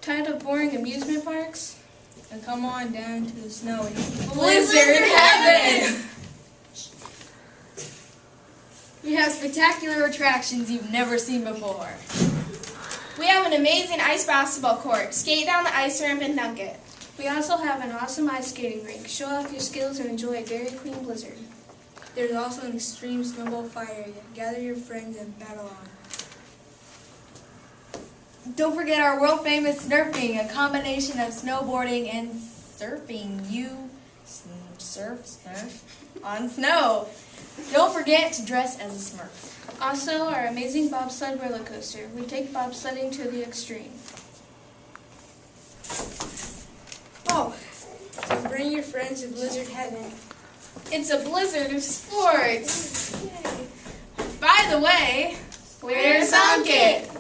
Tired of boring amusement parks? And come on down to the snowy Blizzard Heaven! We have spectacular attractions you've never seen before. We have an amazing ice basketball court. Skate down the ice ramp and dunk it. We also have an awesome ice skating rink. Show off your skills and enjoy a very clean blizzard. There's also an extreme snowball fire area. Gather your friends and battle on. Don't forget our world-famous Snurfing, a combination of snowboarding and surfing. You surf on snow. Don't forget to dress as a Smurf. Also, our amazing bobsled roller coaster. We take bobsledding to the extreme. Oh, so bring your friends to Blizzard Heaven. It's a blizzard of sports. By the way, where's Ankit?